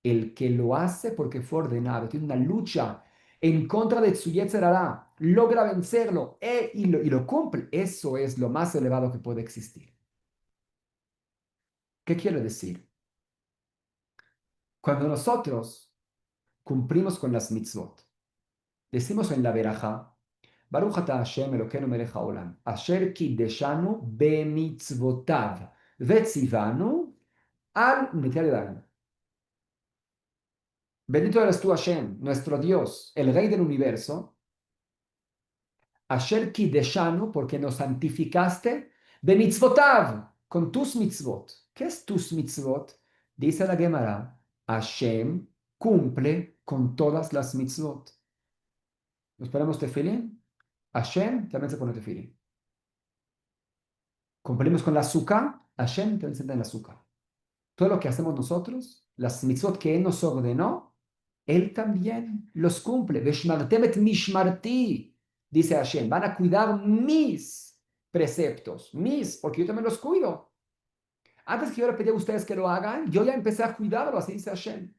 A: El que lo hace porque fue ordenado, tiene una lucha en contra de su Yetzer Hara, logra vencerlo y lo cumple. Eso es lo más elevado que puede existir. ¿Qué quiere decir? Cuando nosotros cumplimos con las mitzvot, decimos en la verajá, Baruch ata Hashem Elokeinu melech haolam, asher kideshanu bemitzvotav, vetzivanu al mitar yadayim. Bendito eres tú, Hashem, nuestro Dios, el Rey del universo, asher kideshanu, porque nos santificaste, bemitzvotav, con tus mitzvot. ¿Qué es tus mitzvot? Dice la Gemara, Hashem cumple con todas las mitzvot. ¿Nos ponemos tefilín? Hashem también se pone tefilín. Cumplimos con la azúcar, Hashem también se da en la azúcar. Todo lo que hacemos nosotros, las mitzvot que Él nos ordenó, Él también los cumple. Veshmartem et mishmarti, dice Hashem. Van a cuidar mis preceptos, porque yo también los cuido. Antes que yo le pedí a ustedes que lo hagan, yo ya empecé a cuidarlo, así dice Hashem.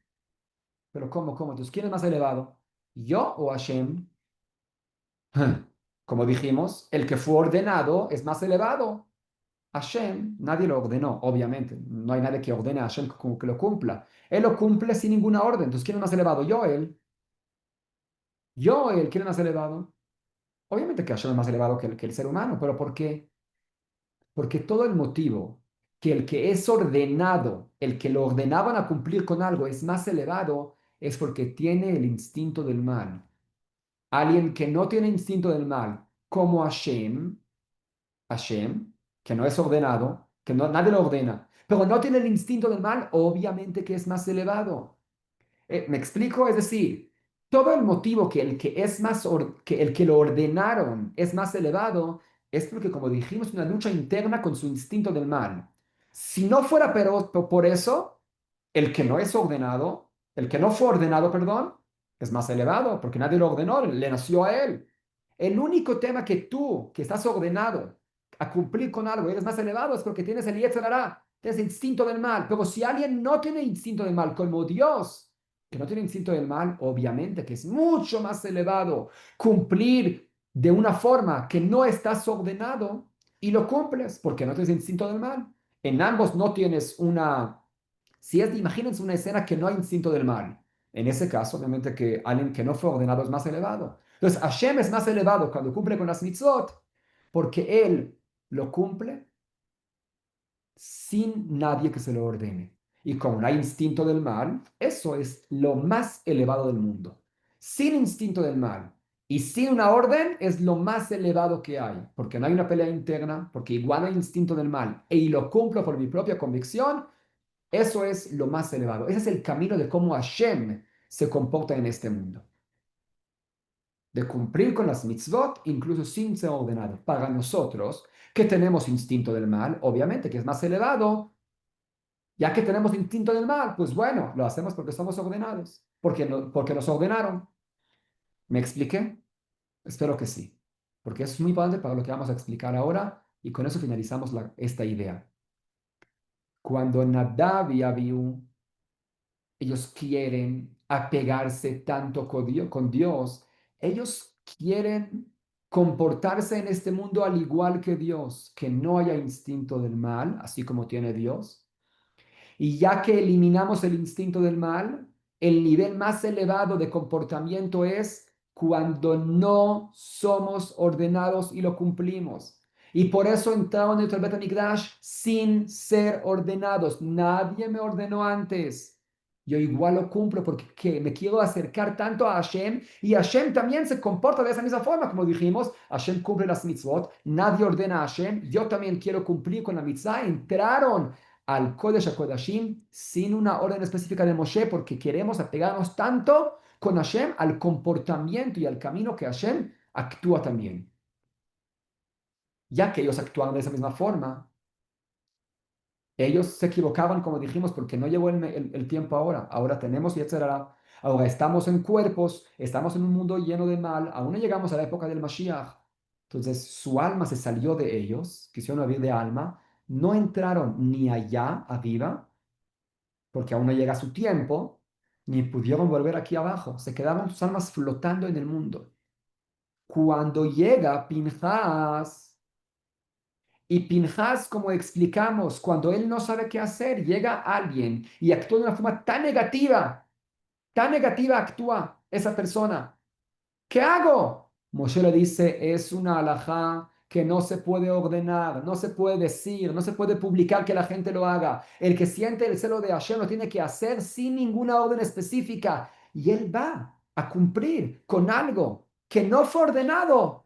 A: Pero ¿cómo, cómo? Entonces, ¿quién es más elevado? ¿Yo o Hashem? Como dijimos, el que fue ordenado es más elevado. Hashem, nadie lo ordenó, obviamente. No hay nadie que ordene a Hashem que lo cumpla. Él lo cumple sin ninguna orden. Entonces, ¿quién es más elevado? Yo, él. Yo, él. ¿Quién es más elevado? Obviamente que Hashem es más elevado que el ser humano, pero ¿por qué? Porque todo el motivo que el que es ordenado, el que lo ordenaban a cumplir con algo es más elevado, es porque tiene el instinto del mal. Alguien que no tiene instinto del mal, como Hashem, que no es ordenado, que no, nadie lo ordena, pero no tiene el instinto del mal, obviamente que es más elevado. ¿Me explico? Es decir, todo el motivo que el que es que el que lo ordenaron es más elevado es porque, como dijimos, una lucha interna con su instinto del mal. Si no fuera por eso, el que no es ordenado, el que no fue ordenado, perdón, es más elevado porque nadie lo ordenó, le nació a él. El único tema que tú, que estás ordenado a cumplir con algo, eres más elevado es porque tienes el Yetzer Hara, tienes instinto del mal. Pero si alguien no tiene instinto del mal, como Dios, que no tiene instinto del mal, obviamente que es mucho más elevado cumplir de una forma que no estás ordenado y lo cumples porque no tienes instinto del mal. En ambos no tienes si es, imagínense una escena que no hay instinto del mal. En ese caso, obviamente que alguien que no fue ordenado es más elevado. Entonces, Hashem es más elevado cuando cumple con las mitzvot porque él lo cumple sin nadie que se lo ordene. Y como no hay instinto del mal, eso es lo más elevado del mundo. Sin instinto del mal y sin una orden es lo más elevado que hay, porque no hay una pelea interna, porque igual hay instinto del mal y lo cumplo por mi propia convicción, eso es lo más elevado. Ese es el camino de cómo Hashem se comporta en este mundo. De cumplir con las mitzvot, incluso sin ser ordenado. Para nosotros, que tenemos instinto del mal, obviamente que es más elevado, ya que tenemos instinto del mal, pues bueno, lo hacemos porque somos ordenados, porque nos ordenaron. ¿Me expliqué? Espero que sí, porque es muy importante para lo que vamos a explicar ahora y con eso finalizamos esta idea. Cuando Nadab y Abiú, ellos quieren apegarse tanto con Dios, ellos quieren comportarse en este mundo al igual que Dios, que no haya instinto del mal, así como tiene Dios. Y ya que eliminamos el instinto del mal, el nivel más elevado de comportamiento es cuando no somos ordenados y lo cumplimos. Y por eso entraron en el Bet HaMikdash sin ser ordenados. Nadie me ordenó antes. Yo igual lo cumplo porque ¿qué? Me quiero acercar tanto a Hashem y Hashem también se comporta de esa misma forma, como dijimos. Hashem cumple las mitzvot, nadie ordena a Hashem. Yo también quiero cumplir con la mitzvah. Entraron al Kodesh HaKodashim sin una orden específica de Moshe porque queremos apegarnos tanto con Hashem al comportamiento y al camino que Hashem actúa también. Ya que ellos actuaron de esa misma forma, ellos se equivocaban, como dijimos, porque no llegó el tiempo ahora. Ahora tenemos Yetzirah. Ahora estamos en cuerpos, estamos en un mundo lleno de mal. Aún no llegamos a la época del Mashiach. Entonces su alma se salió de ellos, quisieron vivir de alma. No entraron ni allá a viva, porque aún no llega su tiempo, ni pudieron volver aquí abajo. Se quedaron sus almas flotando en el mundo. Cuando llega Pinjas, y Pinjas, como explicamos, cuando él no sabe qué hacer, llega alguien y actúa de una forma tan negativa actúa esa persona. ¿Qué hago? Moshe le dice, es una alajá que no se puede ordenar, no se puede decir, no se puede publicar que la gente lo haga. El que siente el celo de Hashem lo tiene que hacer sin ninguna orden específica. Y él va a cumplir con algo que no fue ordenado.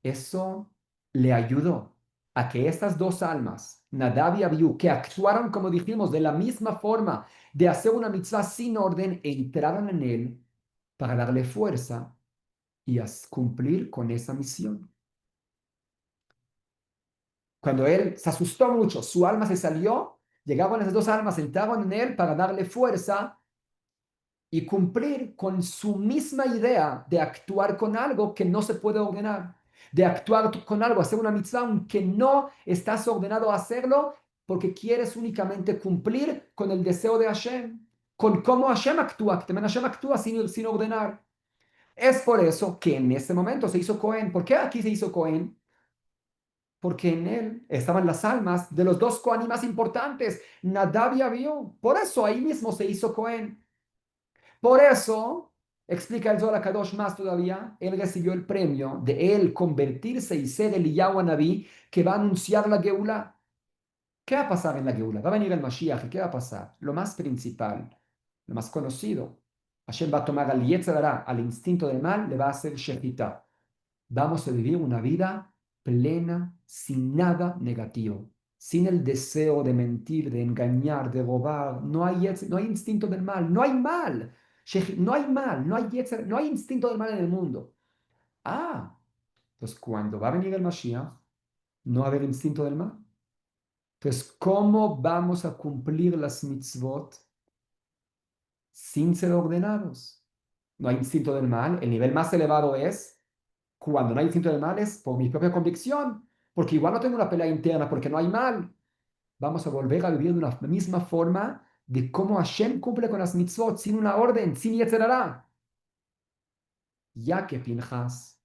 A: Eso le ayudó a que estas dos almas, Nadab y Abiú, que actuaron, como dijimos, de la misma forma de hacer una mitzvah sin orden, entraron en él para darle fuerza y a cumplir con esa misión. Cuando él se asustó mucho, su alma se salió, llegaban esas dos almas, entraron en él para darle fuerza y cumplir con su misma idea de actuar con algo que no se puede ordenar, de actuar con algo, hacer una mitzvah, aunque no estás ordenado a hacerlo, porque quieres únicamente cumplir con el deseo de Hashem, con cómo Hashem actúa, que también Hashem actúa sin ordenar. Es por eso que en ese momento se hizo Cohen. ¿Por qué aquí se hizo Cohen? Porque en él estaban las almas de los dos Cohanim más importantes, Nadab y Abiú. Por eso ahí mismo se hizo Cohen. Por eso, explica el Zohar Kadosh más todavía, él recibió el premio de él convertirse y ser el Naví que va a anunciar la Geulá. ¿Qué va a pasar en la Geulá? Va a venir el Mashiach. ¿Y qué va a pasar? Lo más principal, lo más conocido. Hashem va a tomar al Yetzer Hara, al instinto del mal, le va a hacer Shechitá. Vamos a vivir una vida plena, sin nada negativo, sin el deseo de mentir, de engañar, de robar. No hay instinto del mal, no hay mal. No hay mal, no hay instinto del mal en el mundo. Ah, pues cuando va a venir el Mashiach, no va a haber instinto del mal. Entonces, ¿cómo vamos a cumplir las mitzvot sin ser ordenados? No hay instinto del mal. El nivel más elevado es cuando no hay instinto del mal es por mi propia convicción, porque igual no tengo una pelea interna, porque no hay mal. Vamos a volver a vivir de una misma forma de cómo Hashem cumple con las mitzvot, sin una orden, sin Yetzer Hara. Ya que Pinjas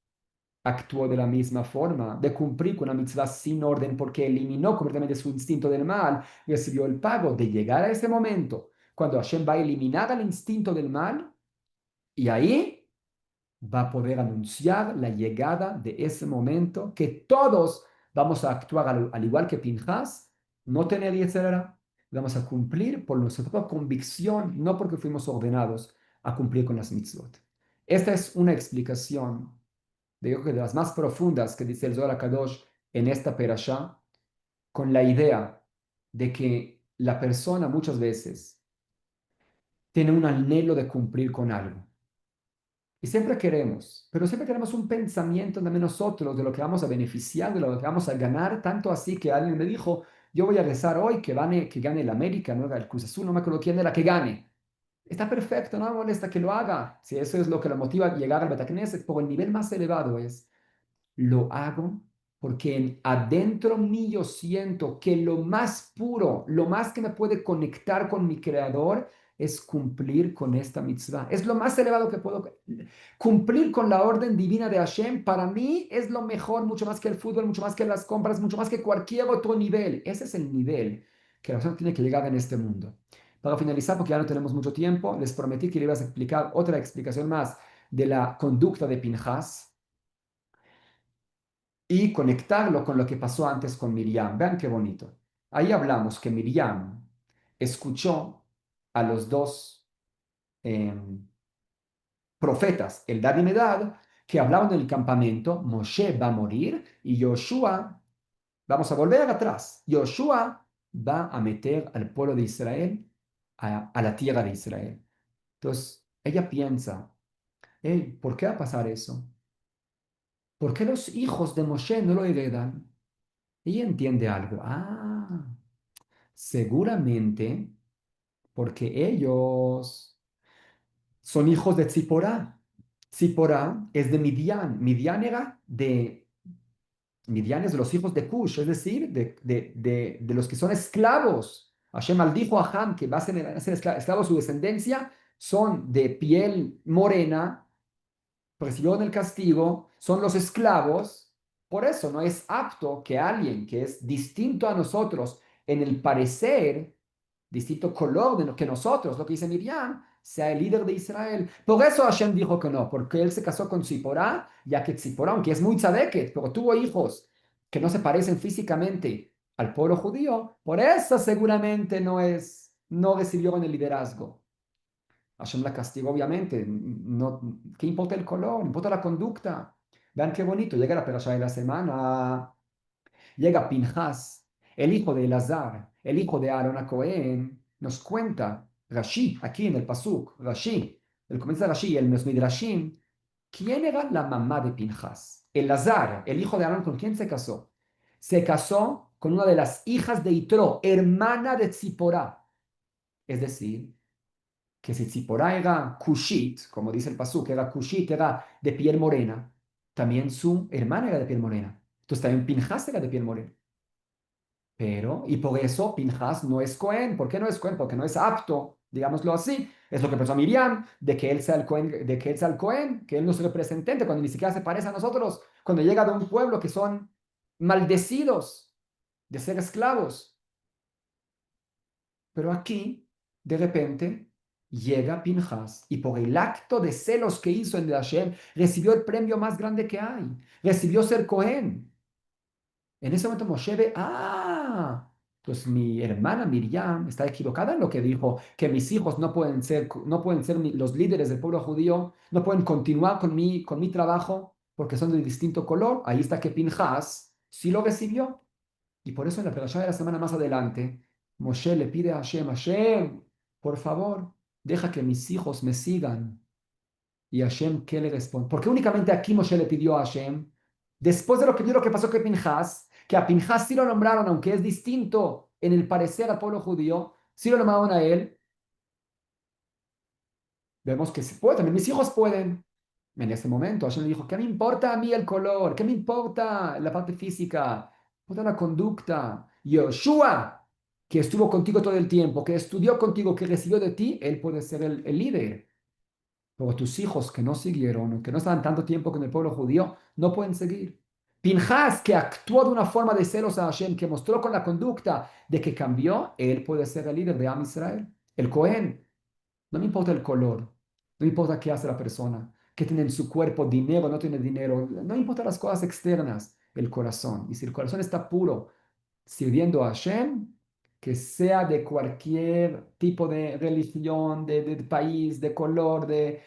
A: actuó de la misma forma, de cumplir con una mitzvah sin orden, porque eliminó completamente su instinto del mal, recibió el pago de llegar a ese momento, cuando Hashem va a eliminar el instinto del mal, y ahí va a poder anunciar la llegada de ese momento que todos vamos a actuar al igual que Pinjas, no tener Yetzirah, vamos a cumplir por nuestra propia convicción, no porque fuimos ordenados a cumplir con las mitzvot. Esta es una explicación, de, yo creo que de las más profundas que dice el Zohar Kadosh en esta perashá, con la idea de que la persona muchas veces tiene un anhelo de cumplir con algo. Y siempre queremos, pero siempre queremos un pensamiento de nosotros, de lo que vamos a beneficiar, de lo que vamos a ganar, tanto así que alguien me dijo, yo voy a rezar hoy que gane el América, no el Cruz Azul, no me acuerdo quién era, que gane. Está perfecto, no me molesta que lo haga. Si eso es lo que lo motiva a llegar al Betacneset, por el nivel más elevado es, lo hago porque adentro mío siento que lo más puro, lo más que me puede conectar con mi creador, es cumplir con esta mitzvah. Es lo más elevado que puedo. Cumplir con la orden divina de Hashem, para mí, es lo mejor, mucho más que el fútbol, mucho más que las compras, mucho más que cualquier otro nivel. Ese es el nivel que la persona tiene que llegar en este mundo. Para finalizar, porque ya no tenemos mucho tiempo, les prometí que les iba a explicar otra explicación más de la conducta de Pinhas y conectarlo con lo que pasó antes con Miriam. Vean qué bonito. Ahí hablamos que Miriam escuchó a los dos profetas, Eldad y Medad, que hablaban en el campamento, Moshe va a morir y Yoshua, vamos a volver atrás, Yoshua va a meter al pueblo de Israel a la tierra de Israel. Entonces, ella piensa, hey, ¿por qué va a pasar eso? ¿Por qué los hijos de Moshe no lo heredan? Ella entiende algo. Ah, seguramente porque ellos son hijos de Tziporá. Tziporá es de Midian. Midian es de los hijos de Cush, es decir, de los que son esclavos. Hashem maldijo a Ham que va a ser esclavo, su descendencia son de piel morena, recibieron el castigo, son los esclavos. Por eso no es apto que alguien que es distinto a nosotros en el parecer, distinto color de lo que nosotros, lo que dice Miriam, sea el líder de Israel. Por eso Hashem dijo que no, porque él se casó con Ziporá, ya que Ziporá, aunque es muy tzadeket, pero tuvo hijos que no se parecen físicamente al pueblo judío, por eso seguramente no recibieron el liderazgo. Hashem la castigó, obviamente. No, ¿qué importa el color? Importa la conducta. Vean qué bonito. Llega la perashá de la semana. Llega Pinhas, el hijo de Elazar, el hijo de Aaron a Cohen. Nos cuenta Rashi, aquí en el Pasuk, Rashi, el comienzo de Rashi, el Midrashim. ¿Quién era la mamá de Pinhas? Elazar, el hijo de Aaron, ¿con quién se casó? Se casó con una de las hijas de Itro, hermana de Tziporá. Es decir, que si Tzipora era Cushit, como dice el Pasuk, era Cushit, era de piel morena, también su hermana era de piel morena. Entonces también Pinhas era de piel morena. Pero, y por eso Pinhas no es Cohen. ¿Por qué no es Cohen? Porque no es apto, digámoslo así. Es lo que pensó Miriam, de que él sea el Cohen, de que él sea el Cohen, que él nos represente cuando ni siquiera se parece a nosotros, cuando llega de un pueblo que son maldecidos de ser esclavos. Pero aquí, de repente, llega Pinhas y por el acto de celos que hizo en el Hashem, recibió el premio más grande que hay. Recibió ser Cohen. En ese momento Moshe ve, pues mi hermana Miriam está equivocada en lo que dijo, que mis hijos no pueden ser los líderes del pueblo judío, no pueden continuar con mi trabajo porque son de distinto color. Ahí está que Pinhas sí lo recibió. Y por eso en la perashá de la semana más adelante, Moshe le pide a Hashem, Hashem, por favor, deja que mis hijos me sigan. Y Hashem, ¿qué le responde? Porque únicamente aquí Moshe le pidió a Hashem, después de lo que vio lo que pasó con Pinhas, que a Pinhas sí lo nombraron, aunque es distinto en el parecer al pueblo judío, sí lo nombraron a él, vemos que se puede, también mis hijos pueden. En ese momento Hashem le dijo, ¿qué me importa a mí el color? ¿Qué me importa la parte física? Me importa la conducta. Yoshua, que estuvo contigo todo el tiempo, que estudió contigo, que recibió de ti, él puede ser el líder. Pero tus hijos que no siguieron, que no estaban tanto tiempo con el pueblo judío, no pueden seguir. Pinhas, que actuó de una forma de celos a Hashem, que mostró con la conducta de que cambió, él puede ser el líder de Am Israel, el Cohen. No me importa el color, no me importa qué hace la persona, qué tiene en su cuerpo, dinero, no tiene dinero, no me importan las cosas externas, el corazón. Y si el corazón está puro, sirviendo a Hashem, que sea de cualquier tipo de religión, de país, de color, de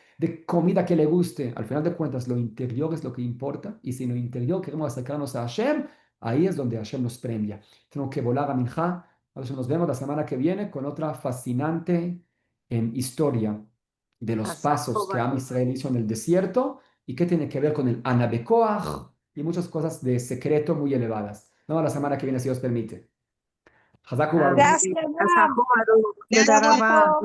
A: comida que le guste, al final de cuentas lo interior es lo que importa. Y si en lo interior queremos acercarnos a Hashem, ahí es donde Hashem nos premia. Tengo que volar a Minja. Entonces nos vemos la semana que viene con otra fascinante historia de los pasos que Am Israel hizo en el desierto y que tiene que ver con el Anabekoach y muchas cosas de secreto muy elevadas. No, la semana que viene, si Dios permite. Hazaku Baruch.
B: Gracias, Ram.
C: תודה רבה.